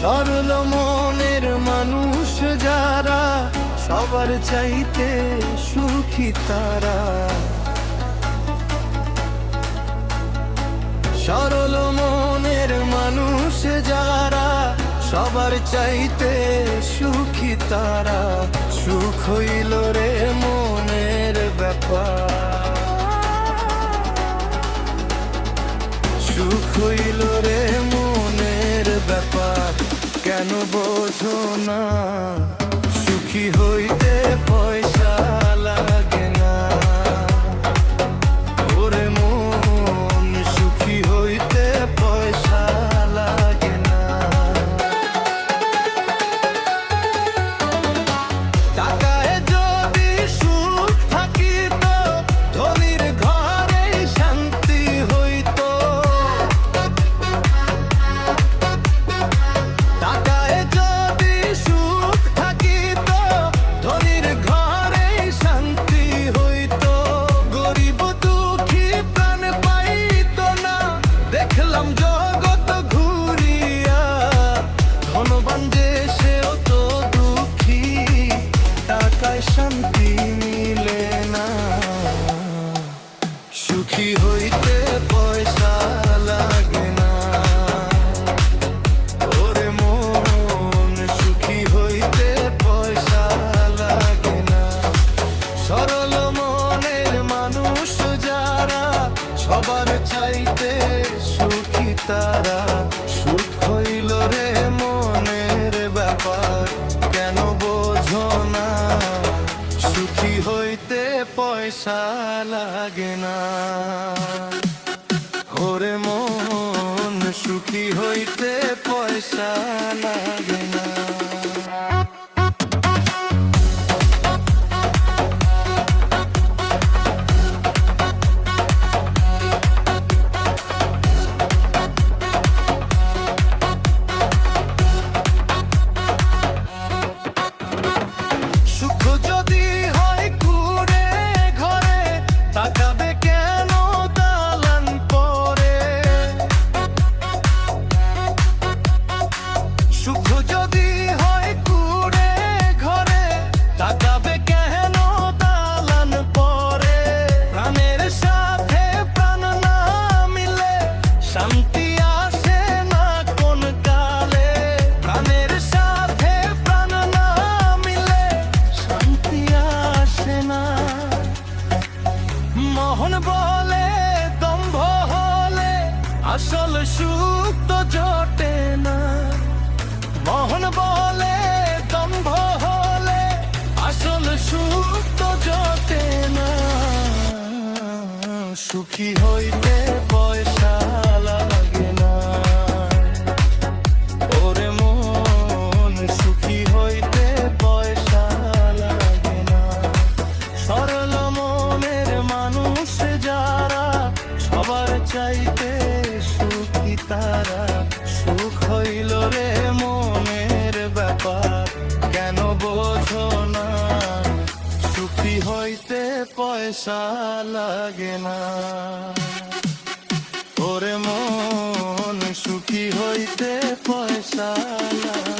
সরল মনের মানুষ যারা সবার চাইতে সুখী তারা। সরল মনের মানুষ যারা সবার চাইতে সুখী তারা। সুখ হইল রে মনের ব্যাপার, সুখ হইল রে মনের ব্যাপার। কেন বোঝো না সুখী হইতে পয়সা লাগে না। ওরে মন সুখী হইতে পয়সা লাগে না। টাকায় যদি সুখ থাকিত ধনীর ঘরে শান্তি হইত। টাকায় যদি সুখ থাকিত ধনীর ঘরে শান্তি হইত। গরিব দুঃখী প্রাণ পাইত না, দেখলাম জগৎ ঘুরিয়া। ধনবান যে সেও তো দুঃখী, টাকায় শান্তি মিলে না। সুখী হইতে পয়সা লাগে না। ওরে মন সুখী হইতে পয়সা লাগে না। সরল মনের মানুষ যারা সবার চাইতে সুখী তারা। সুখ হইল রে মনের ব্যাপার, কেন বোঝো না সুখী হইতে পয়সা লাগে না। ওরে মন সুখী হইতে পয়সা লাগে না। সুখ যদি হয় কুড়ে ঘরে, তাকাবে কেন দালান পরে। সুখ যদি হয় কুড়ে ঘরে, তাকাবে কেন দালান পরে। প্রাণের সাথে প্রাণ না মিলে শান্তি আসে না কোন কালে। প্রাণের সাথে প্রাণ না মিলে শান্তি আসে না। মোহন বলে দম্ভ হলে আসল সুখ তো জোটে না। মোহন বলে দম্ভ হলে আসল সুখ তো জোটে না। সুখী হইতে পয়সা লাগে না। ওরে মন সুখী হইতে পয়সা লাগে না। সরল মনের মানুষ যারা সবার চাইতে সুখী তারা। সুখ হইল রে মনের ব্যাপার, কেন বোঝো না সুখী হইতে পয়সা লাগে না। ওরে মন সুখী হইতে পয়সা লাগে না।